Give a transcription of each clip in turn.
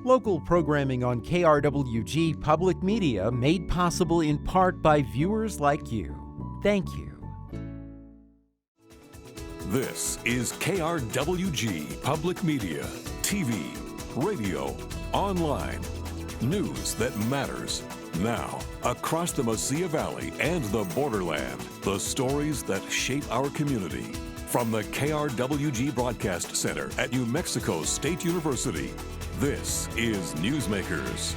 Local programming on KRWG Public Media made possible in part by viewers like you. Thank you. This is KRWG Public Media, TV, radio, online. News that matters. Now, across the Mesilla Valley and the borderland, the stories that shape our community. From the KRWG Broadcast Center at New Mexico State University, this is Newsmakers.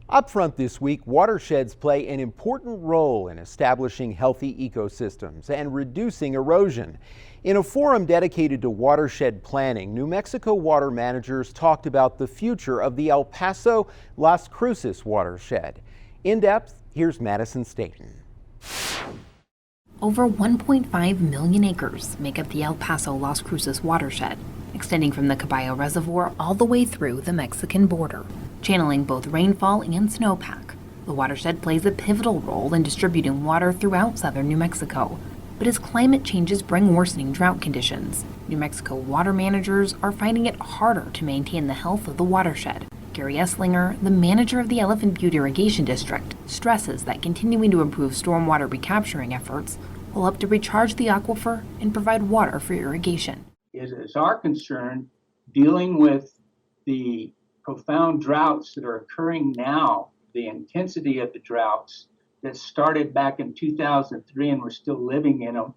Up front this week, watersheds play an important role in establishing healthy ecosystems and reducing erosion. In a forum dedicated to watershed planning, New Mexico water managers talked about the future of the El Paso Las Cruces watershed. In depth, here's Madison Staten. Over 1.5 million acres make up the El Paso Las Cruces watershed, extending from the Caballo Reservoir all the way through the Mexican border. Channeling both rainfall and snowpack, the watershed plays a pivotal role in distributing water throughout southern New Mexico. But as climate changes bring worsening drought conditions, New Mexico water managers are finding it harder to maintain the health of the watershed. Gary Esslinger, the manager of the Elephant Butte Irrigation District, stresses that continuing to improve stormwater recapturing efforts will help to recharge the aquifer and provide water for irrigation. It is our concern dealing with the profound droughts that are occurring now, the intensity of the droughts that started back in 2003 and we're still living in them.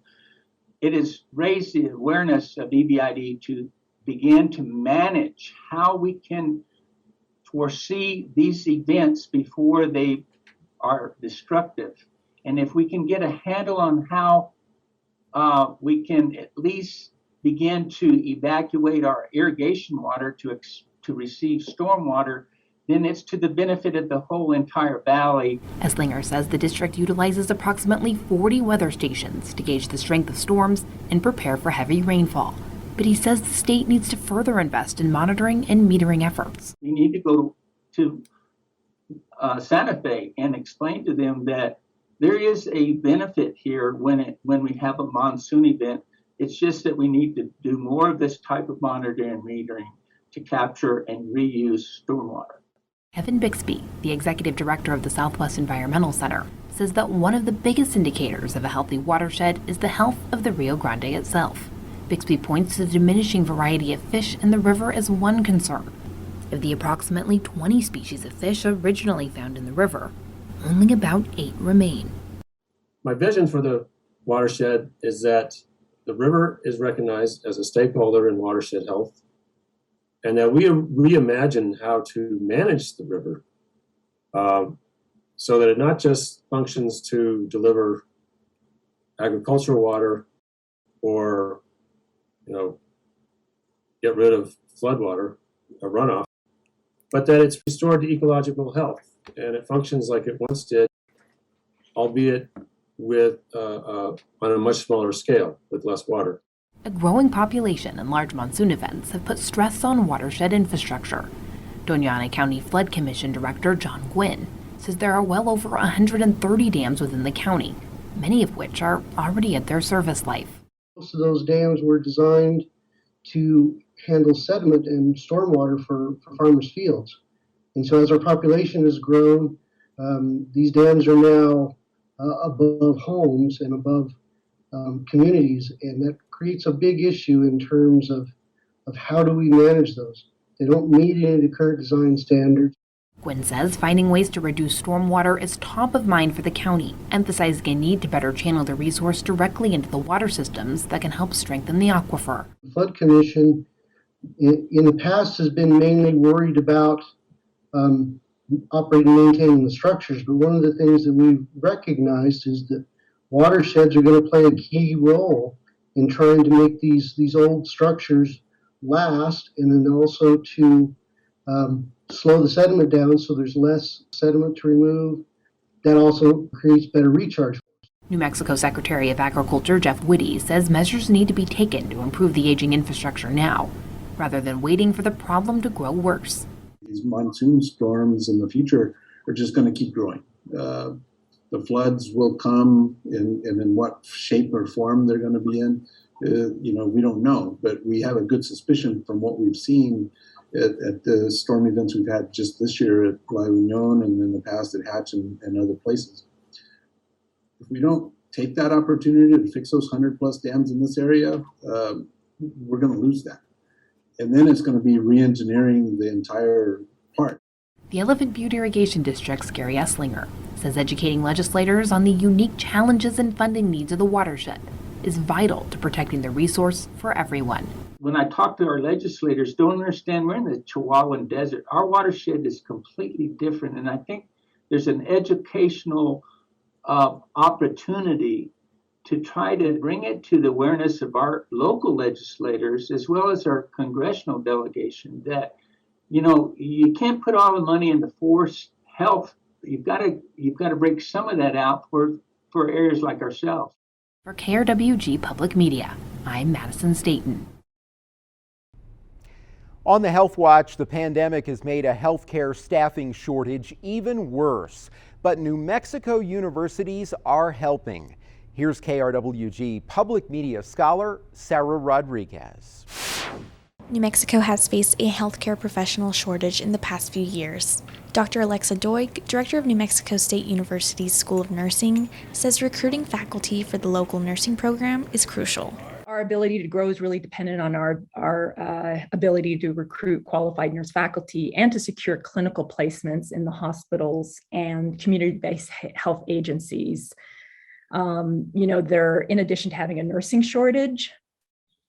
It has raised the awareness of EBID to begin to manage how we can foresee these events before they are destructive. And if we can get a handle on how we can at least begin to evacuate our irrigation water to receive stormwater, then it's to the benefit of the whole entire valley. Esslinger says the district utilizes approximately 40 weather stations to gauge the strength of storms and prepare for heavy rainfall. But he says the state needs to further invest in monitoring and metering efforts. We need to go to Santa Fe and explain to them that there is a benefit here when we have a monsoon event. It's just that we need to do more of this type of monitoring and metering to capture and reuse stormwater. Kevin Bixby, the executive director of the Southwest Environmental Center, says that one of the biggest indicators of a healthy watershed is the health of the Rio Grande itself. Bixby points to the diminishing variety of fish in the river as one concern. Of the approximately 20 species of fish originally found in the river, only about 8 remain. My vision for the watershed is that the river is recognized as a stakeholder in watershed health, and that we reimagine how to manage the river so that it not just functions to deliver agricultural water or, get rid of floodwater or runoff, but that it's restored to ecological health and it functions like it once did, albeit with on a much smaller scale with less water. A growing population and large monsoon events have put stress on watershed infrastructure. Doña Ana County Flood Commission Director John Gwynn says there are well over 130 dams within the county, many of which are already at their service life. Most of those dams were designed to handle sediment and stormwater for farmers' fields. And so as our population has grown, these dams are now above homes and above communities, and that creates a big issue in terms of how do we manage those. They don't meet any of the current design standards. Gwynn says finding ways to reduce stormwater is top of mind for the county, emphasizing a need to better channel the resource directly into the water systems that can help strengthen the aquifer. The Flood Commission in the past has been mainly worried about operating and maintaining the structures, but one of the things that we've recognized is that watersheds are going to play a key role in trying to make these old structures last, and then also to slow the sediment down so there's less sediment to remove. That also creates better recharge. New Mexico Secretary of Agriculture Jeff Whitty says measures need to be taken to improve the aging infrastructure now, rather than waiting for the problem to grow worse. These monsoon storms in the future are just going to keep growing. The floods will come, and in what shape or form they're going to be in, we don't know. But we have a good suspicion from what we've seen at the storm events we've had just this year at La Union and in the past at Hatch and other places. If we don't take that opportunity to fix those 100+ dams in this area, we're going to lose that. And then it's going to be re-engineering the entire park. The Elephant Butte Irrigation District's Gary Esslinger says educating legislators on the unique challenges and funding needs of the watershed is vital to protecting the resource for everyone. When I talk to our legislators, don't understand we're in the Chihuahuan Desert. Our watershed is completely different, and I think there's an educational opportunity to try to bring it to the awareness of our local legislators as well as our congressional delegation that, you can't put all the money into forest health. You've got to break some of that out for areas like ourselves. For KRWG Public Media, I'm Madison Staten. On the Healthwatch, the pandemic has made a healthcare staffing shortage even worse. But New Mexico universities are helping. Here's KRWG Public Media scholar Sarah Rodriguez. New Mexico has faced a healthcare professional shortage in the past few years. Dr. Alexa Doig, director of New Mexico State University's School of Nursing, says recruiting faculty for the local nursing program is crucial. Our ability to grow is really dependent on our ability to recruit qualified nurse faculty and to secure clinical placements in the hospitals and community-based health agencies. They're, in addition to having a nursing shortage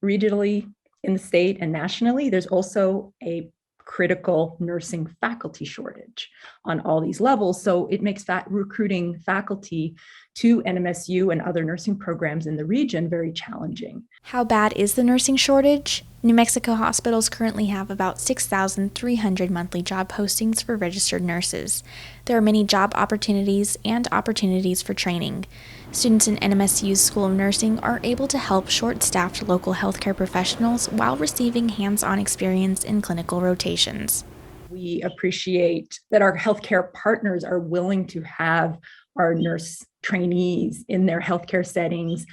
regionally in the state and nationally, there's also a critical nursing faculty shortage on all these levels. So it makes recruiting faculty to NMSU and other nursing programs in the region very challenging. How bad is the nursing shortage? New Mexico hospitals currently have about 6,300 monthly job postings for registered nurses. There are many job opportunities and opportunities for training. Students in NMSU's School of Nursing are able to help short-staffed local healthcare professionals while receiving hands-on experience in clinical rotations. We appreciate that our healthcare partners are willing to have our nurse trainees in their healthcare settings.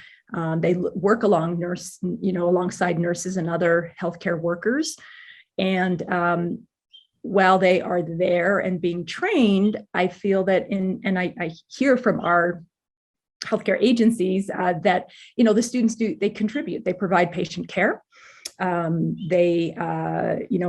They work alongside nurses and other healthcare workers. And while they are there and being trained, I feel that I hear from our healthcare agencies that, the students they contribute, they provide patient care. They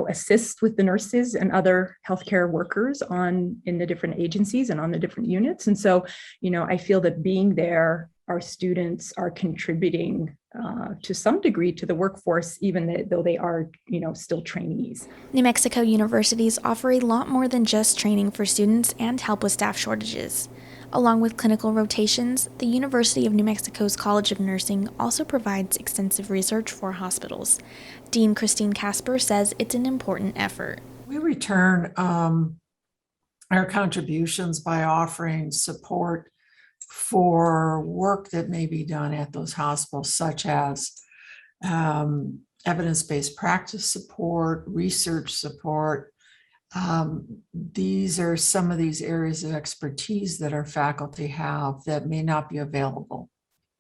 assist with the nurses and other healthcare workers in the different agencies and on the different units. And so, I feel that being there, our students are contributing to some degree to the workforce, even though they are, still trainees. New Mexico universities offer a lot more than just training for students and help with staff shortages. Along with clinical rotations, the University of New Mexico's College of Nursing also provides extensive research for hospitals. Dean Christine Casper says it's an important effort. We return our contributions by offering support for work that may be done at those hospitals, such as evidence-based practice support, research support. These are some of these areas of expertise that our faculty have that may not be available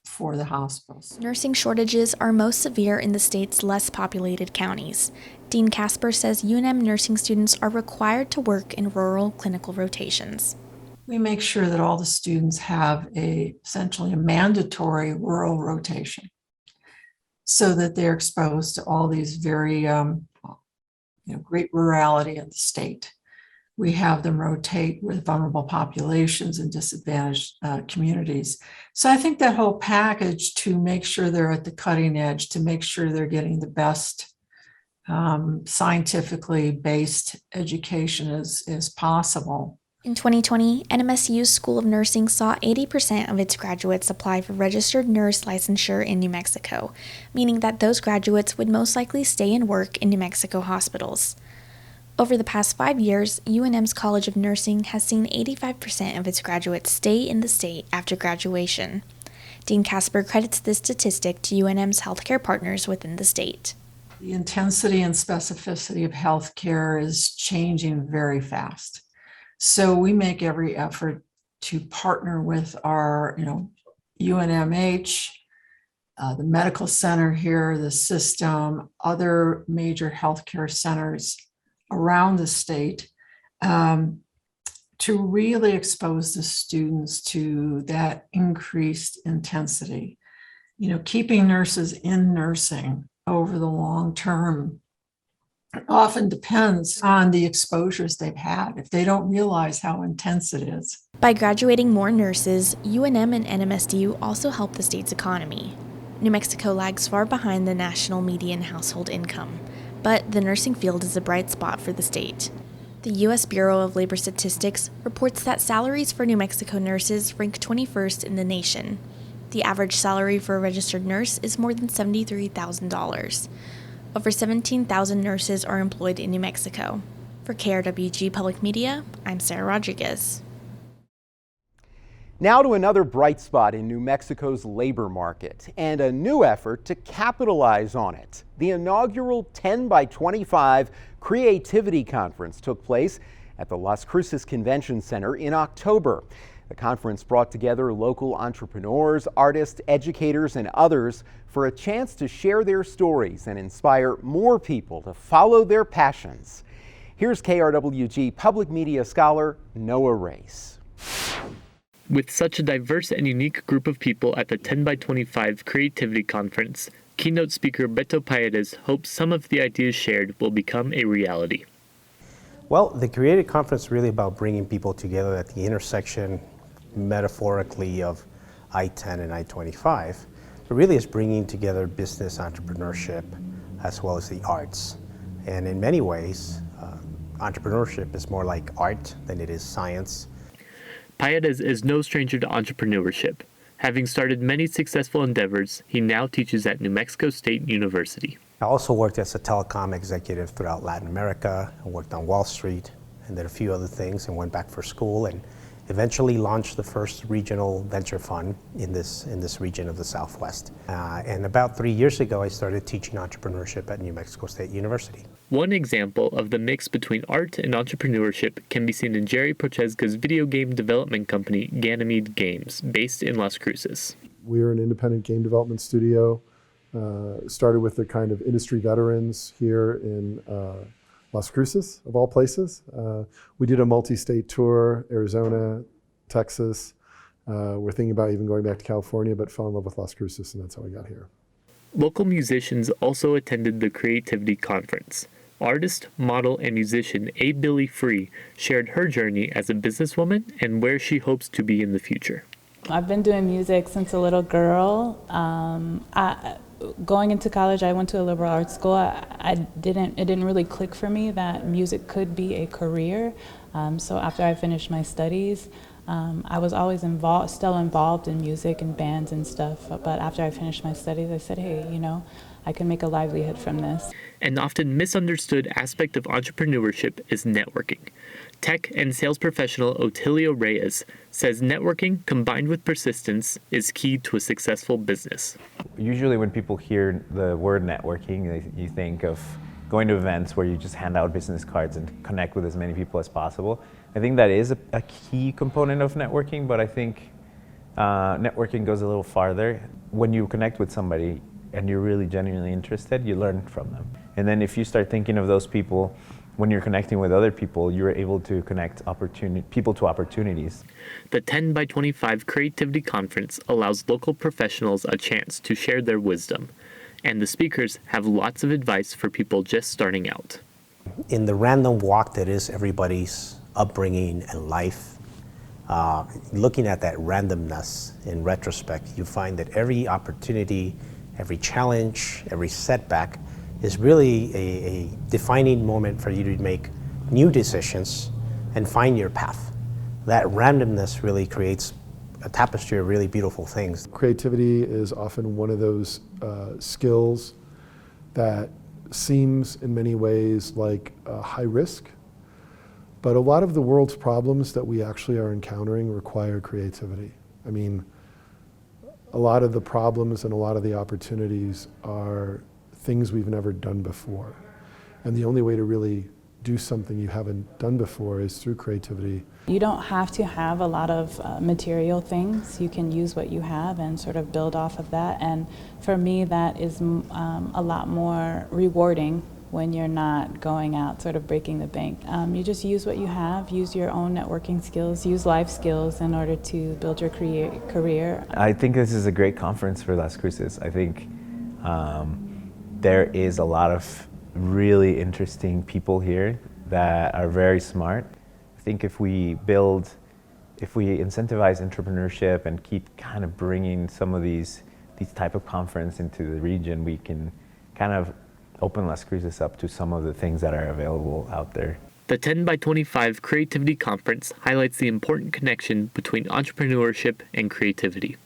for the hospitals. Nursing shortages are most severe in the state's less populated counties. Dean Casper says UNM nursing students are required to work in rural clinical rotations. We make sure that all the students have essentially a mandatory rural rotation so that they're exposed to all these very great rurality of the state. We have them rotate with vulnerable populations and disadvantaged communities. So I think that whole package to make sure they're at the cutting edge, to make sure they're getting the best scientifically based education as possible. In 2020, NMSU's School of Nursing saw 80% of its graduates apply for registered nurse licensure in New Mexico, meaning that those graduates would most likely stay and work in New Mexico hospitals. Over the past 5 years, UNM's College of Nursing has seen 85% of its graduates stay in the state after graduation. Dean Casper credits this statistic to UNM's healthcare partners within the state. The intensity and specificity of healthcare is changing very fast. So we make every effort to partner with our, UNMH, the medical center here, the system, other major healthcare centers around the state to really expose the students to that increased intensity. You know, keeping nurses in nursing over the long term often depends on the exposures they've had, if they don't realize how intense it is. By graduating more nurses, UNM and NMSDU also help the state's economy. New Mexico lags far behind the national median household income, but the nursing field is a bright spot for the state. The U.S. Bureau of Labor Statistics reports that salaries for New Mexico nurses rank 21st in the nation. The average salary for a registered nurse is more than $73,000. Over 17,000 nurses are employed in New Mexico. For KRWG Public Media, I'm Sarah Rodriguez. Now to another bright spot in New Mexico's labor market and a new effort to capitalize on it. The inaugural 10 by 25 Creativity Conference took place at the Las Cruces Convention Center in October. The conference brought together local entrepreneurs, artists, educators, and others for a chance to share their stories and inspire more people to follow their passions. Here's KRWG Public Media scholar Noah Race. With such a diverse and unique group of people at the 10 by 25 Creativity Conference, keynote speaker Beto Paredes hopes some of the ideas shared will become a reality. Well, the Creative Conference is really about bringing people together at the intersection, metaphorically, of I-10 and I-25. But really is bringing together business, entrepreneurship, as well as the arts. And in many ways, entrepreneurship is more like art than it is science. Paredes is no stranger to entrepreneurship. Having started many successful endeavors, he now teaches at New Mexico State University. I also worked as a telecom executive throughout Latin America. I worked on Wall Street and did a few other things and went back for school and eventually launched the first regional venture fund in this region of the Southwest. And about 3 years ago, I started teaching entrepreneurship at New Mexico State University. One example of the mix between art and entrepreneurship can be seen in Jerry Procheska's video game development company, Ganymede Games, based in Las Cruces. We're an independent game development studio. Started with the kind of industry veterans here in Las Cruces, of all places. We did a multi-state tour, Arizona, Texas. We're thinking about even going back to California, but fell in love with Las Cruces, and that's how we got here. Local musicians also attended the Creativity Conference. Artist, model, and musician A. Billy Free shared her journey as a businesswoman and where she hopes to be in the future. I've been doing music since a little girl. Going into college, I went to a liberal arts school. It didn't really click for me that music could be a career. So after I finished my studies, I was always still involved in music and bands and stuff. But after I finished my studies, I said, hey, I can make a livelihood from this. An often misunderstood aspect of entrepreneurship is networking. Tech and sales professional Otilio Reyes says networking combined with persistence is key to a successful business. Usually when people hear the word networking, you think of going to events where you just hand out business cards and connect with as many people as possible. I think that is a key component of networking, but I think networking goes a little farther. When you connect with somebody and you're really genuinely interested, you learn from them. And then if you start thinking of those people, when you're connecting with other people, you're able to connect people to opportunities. The 10 by 25 Creativity Conference allows local professionals a chance to share their wisdom, and the speakers have lots of advice for people just starting out. In the random walk that is everybody's upbringing and life, looking at that randomness in retrospect, you find that every opportunity, every challenge, every setback is really a defining moment for you to make new decisions and find your path. That randomness really creates a tapestry of really beautiful things. Creativity is often one of those skills that seems in many ways like high risk, but a lot of the world's problems that we actually are encountering require creativity. I mean, a lot of the problems and a lot of the opportunities are things we've never done before. And the only way to really do something you haven't done before is through creativity. You don't have to have a lot of material things. You can use what you have and sort of build off of that. And for me, that is a lot more rewarding when you're not going out sort of breaking the bank. You just use what you have, use your own networking skills, use life skills in order to build your career. I think this is a great conference for Las Cruces. I think there is a lot of really interesting people here that are very smart. I think if we incentivize entrepreneurship and keep kind of bringing some of these type of conference into the region, we can kind of open Las Cruces up to some of the things that are available out there. The 10 by 25 Creativity Conference highlights the important connection between entrepreneurship and creativity.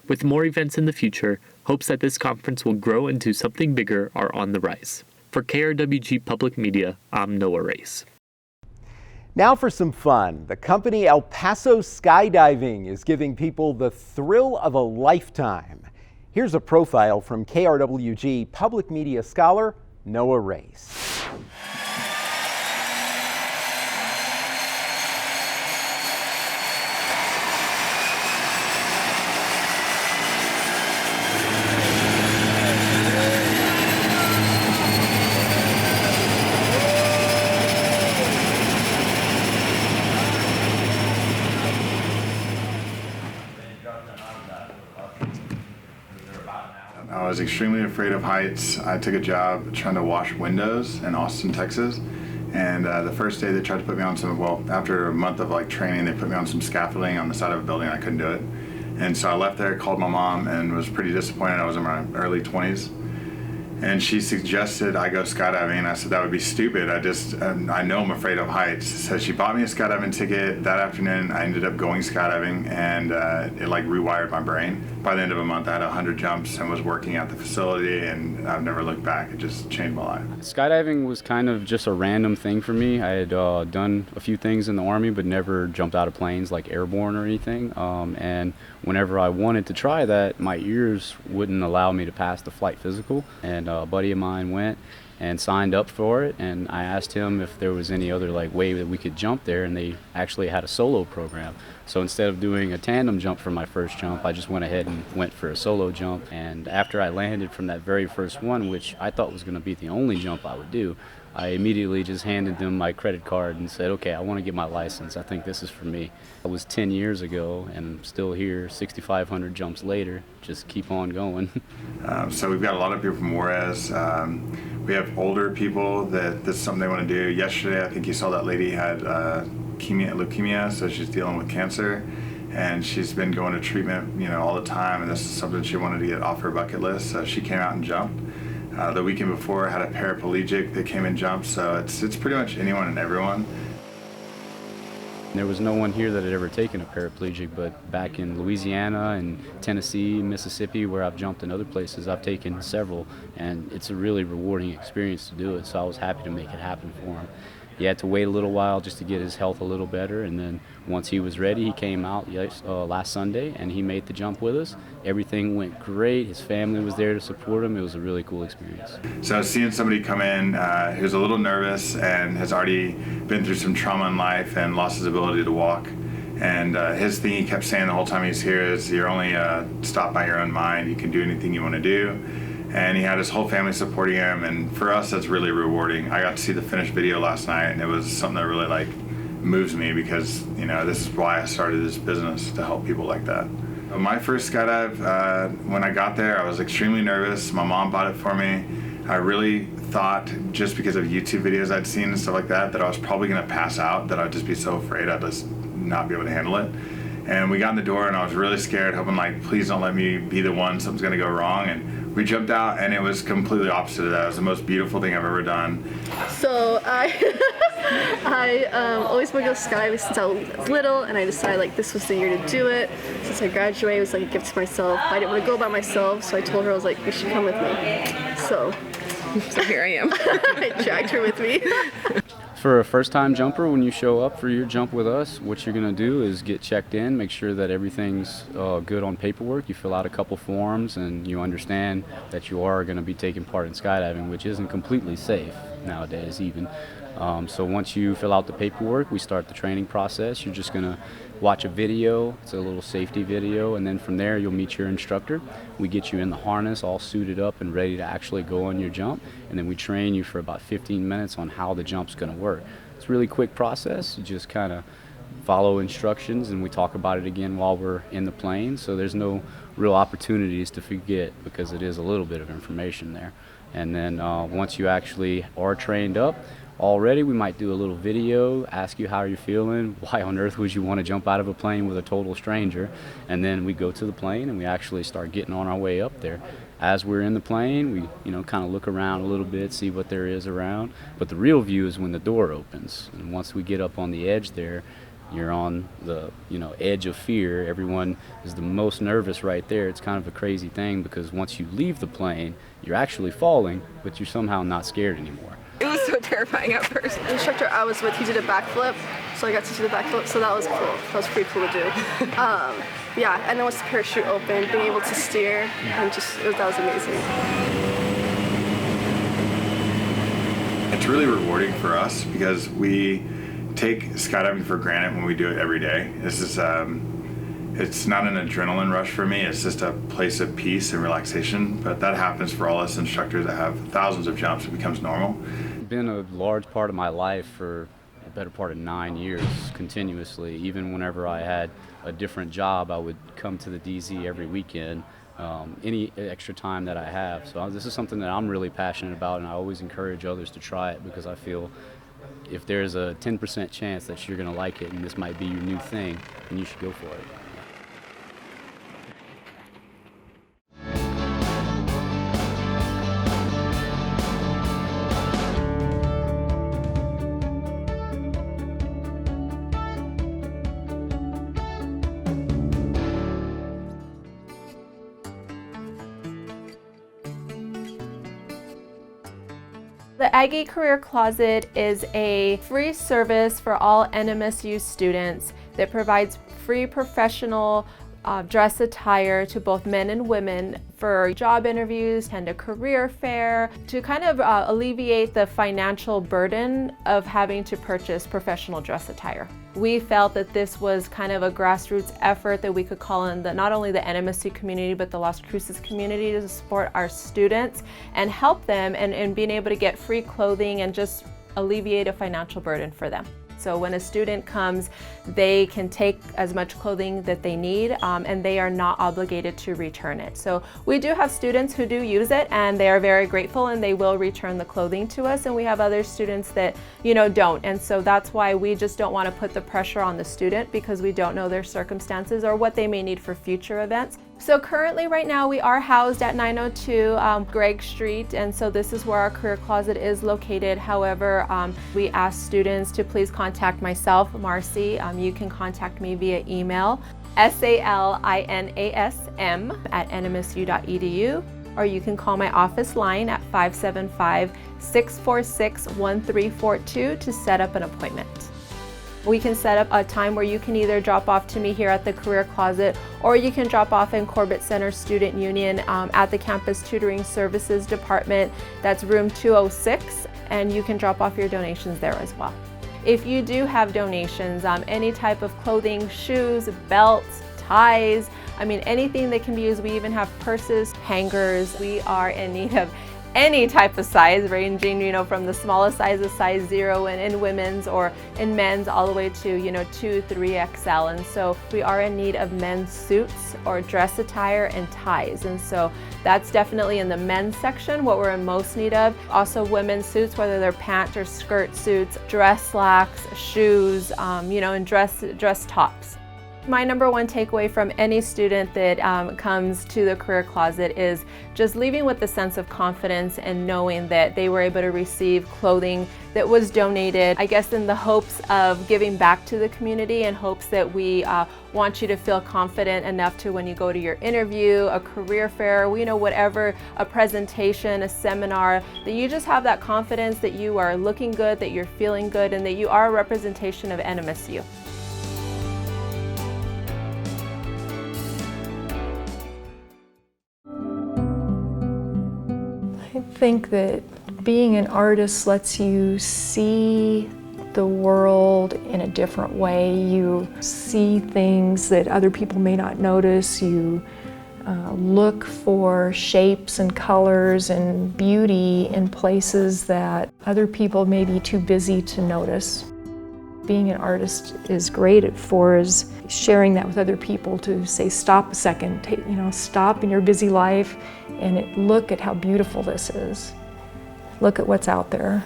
With more events in the future, hopes that this conference will grow into something bigger are on the rise. For KRWG Public Media, I'm Noah Reyes. Now for some fun. The company El Paso Skydiving is giving people the thrill of a lifetime. Here's a profile from KRWG Public Media scholar Noah Reyes. I was extremely afraid of heights. I took a job trying to wash windows in Austin, Texas. And the first day they tried to put me on after a month of training, they put me on some scaffolding on the side of a building. I couldn't do it. And so I left there, called my mom, and was pretty disappointed. I was in my early 20s. And she suggested I go skydiving, and I said that would be stupid. I know I'm afraid of heights. So she bought me a skydiving ticket. That afternoon, I ended up going skydiving, and it rewired my brain. By the end of a month, I had 100 jumps and was working at the facility, and I've never looked back. It just changed my life. Skydiving was kind of just a random thing for me. I had done a few things in the Army, but never jumped out of planes like airborne or anything. And whenever I wanted to try that, my ears wouldn't allow me to pass the flight physical. And a buddy of mine went and signed up for it, and I asked him if there was any other way that we could jump there, and they actually had a solo program. So instead of doing a tandem jump for my first jump, I just went ahead and went for a solo jump. And after I landed from that very first one, which I thought was going to be the only jump I would do, I immediately just handed them my credit card and said, okay, I want to get my license. I think this is for me. It was 10 years ago, and I'm still here 6,500 jumps later. Just keep on going. So we've got a lot of people from Juarez. We have older people that this is something they want to do. Yesterday, I think you saw that lady had leukemia, so she's dealing with cancer. And she's been going to treatment, all the time, and this is something she wanted to get off her bucket list. So she came out and jumped. The weekend before, I had a paraplegic that came and jumped, so it's pretty much anyone and everyone. There was no one here that had ever taken a paraplegic, but back in Louisiana and Tennessee, Mississippi, where I've jumped in other places, I've taken several, and it's a really rewarding experience to do it, so I was happy to make it happen for him. He had to wait a little while just to get his health a little better, and then once he was ready, he came out last Sunday, and he made the jump with us. Everything went great. His family was there to support him. It was a really cool experience. So seeing somebody come in who's a little nervous and has already been through some trauma in life and lost his ability to walk, and his thing he kept saying the whole time he's here is, you're only stopped by your own mind. You can do anything you want to do. And he had his whole family supporting him, and for us, that's really rewarding. I got to see the finished video last night, and it was something that really moves me, because this is why I started this business, to help people like that. My first skydive, when I got there, I was extremely nervous. My mom bought it for me. I really thought, just because of YouTube videos I'd seen and stuff like that I was probably gonna pass out, that I'd just be so afraid I'd just not be able to handle it. And we got in the door, and I was really scared, hoping please don't let me be the one, something's gonna go wrong. And we jumped out, and it was completely opposite of that. It was the most beautiful thing I've ever done. So I always wanted to go skydiving since I was little, and I decided this was the year to do it. Since I graduated, it was a gift to myself. I didn't want to go by myself, so I told her, I was like, you should come with me. So here I am. I dragged her with me. For a first-time jumper, when you show up for your jump with us, what you're going to do is get checked in, make sure that everything's good on paperwork. You fill out a couple forms, and you understand that you are going to be taking part in skydiving, which isn't completely safe. nowadays even. So once you fill out the paperwork, we start the training process. You're just going to watch a video. It's a little safety video, and then from there you'll meet your instructor. We get you in the harness all suited up and ready to actually go on your jump, and then we train you for about 15 minutes on how the jump's going to work. It's a really quick process. You just kind of follow instructions, and we talk about it again while we're in the plane, so there's no real opportunities to forget because it is a little bit of information there. And then once you actually are trained up already, we might do a little video, ask you how you're feeling, why on earth would you want to jump out of a plane with a total stranger, and then we go to the plane and we actually start getting on our way up there. As we're in the plane, we kind of look around a little bit, see what there is around, but the real view is when the door opens, and once we get up on the edge there, you're on the edge of fear. Everyone is the most nervous right there. It's kind of a crazy thing because once you leave the plane, you're actually falling, but you're somehow not scared anymore. It was so terrifying at first. The instructor I was with, he did a backflip, so I got to do the backflip, so that was cool. That was pretty cool to do. Yeah, and then once the parachute opened, being able to steer, and that was amazing. It's really rewarding for us because we take skydiving for granted when we do it every day. This is it's not an adrenaline rush for me, it's just a place of peace and relaxation, but that happens for all us instructors that have thousands of jumps. It becomes normal. It's been a large part of my life for the better part of 9 years continuously. Even whenever I had a different job, I would come to the DZ every weekend, any extra time that I have. So this is something that I'm really passionate about, and I always encourage others to try it because I feel if there's a 10% chance that you're going to like it and this might be your new thing, then you should go for it. The Aggie Career Closet is a free service for all NMSU students that provides free professional dress attire to both men and women for job interviews and a career fair to kind of alleviate the financial burden of having to purchase professional dress attire. We felt that this was kind of a grassroots effort that we could call in not only the NMSU community but the Las Cruces community to support our students and help them and being able to get free clothing and just alleviate a financial burden for them. So when a student comes, they can take as much clothing that they need and they are not obligated to return it. So we do have students who do use it and they are very grateful and they will return the clothing to us, and we have other students that don't, and so that's why we just don't want to put the pressure on the student because we don't know their circumstances or what they may need for future events. So currently right now we are housed at 902 Gregg Street, and so this is where our career closet is located. However, we ask students to please contact myself, Marcy. You can contact me via email, salinasm@nmsu.edu, or you can call my office line at 575-646-1342 to set up an appointment. We can set up a time where you can either drop off to me here at the Career Closet, or you can drop off in Corbett Center Student Union at the Campus Tutoring Services Department. That's room 206, and you can drop off your donations there as well. If you do have donations, any type of clothing, shoes, belts, ties, anything that can be used. We even have purses, hangers. We are in need of any type of size, ranging from the smallest size of size 0 in women's or in men's all the way to 2, 3XL. And so we are in need of men's suits or dress attire and ties, and so that's definitely in the men's section what we're in most need of. Also women's suits, whether they're pant or skirt suits, dress slacks, shoes, and dress tops. My number one takeaway from any student that comes to the Career Closet is just leaving with a sense of confidence and knowing that they were able to receive clothing that was donated, I guess in the hopes of giving back to the community, and hopes that we want you to feel confident enough to, when you go to your interview, a career fair, whatever, a presentation, a seminar, that you just have that confidence that you are looking good, that you're feeling good, and that you are a representation of NMSU. I think that Being an artist lets you see the world in a different way. You see things that other people may not notice. You look for shapes and colors and beauty in places that other people may be too busy to notice. Being an artist is great for is sharing that with other people, to say, stop a second, stop in your busy life and look at how beautiful this is. Look at what's out there.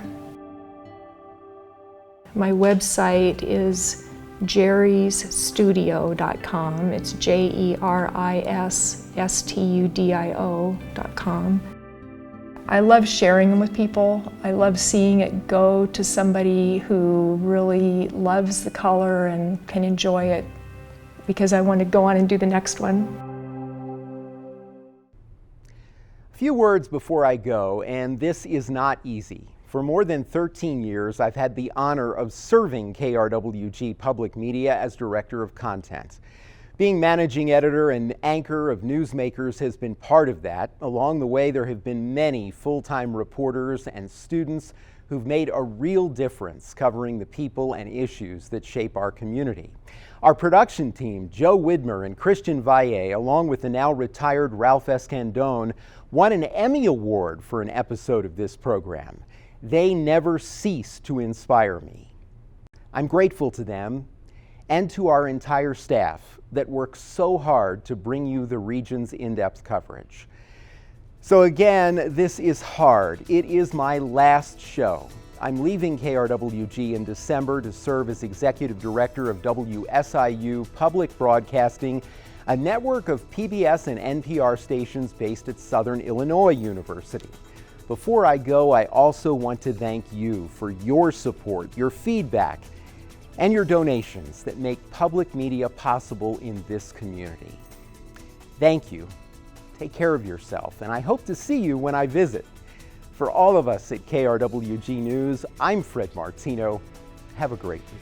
My website is jerrysstudio.com. It's JERISSTUDIO.com. I love sharing them with people. I love seeing it go to somebody who really loves the color and can enjoy it, because I want to go on and do the next one. A few words before I go, and this is not easy. For more than 13 years, I've had the honor of serving KRWG Public Media as Director of Content. Being managing editor and anchor of Newsmakers has been part of that. Along the way, there have been many full-time reporters and students who've made a real difference covering the people and issues that shape our community. Our production team, Joe Widmer and Christian Valle, along with the now retired Ralph Escandone, won an Emmy Award for an episode of this program. They never cease to inspire me. I'm grateful to them and to our entire staff that works so hard to bring you the region's in-depth coverage. So again, this is hard. It is my last show. I'm leaving KRWG in December to serve as Executive Director of WSIU Public Broadcasting, a network of PBS and NPR stations based at Southern Illinois University. Before I go, I also want to thank you for your support, your feedback, and your donations that make public media possible in this community. Thank you. Take care of yourself, and I hope to see you when I visit. For all of us at KRWG News, I'm Fred Martino. Have a great week.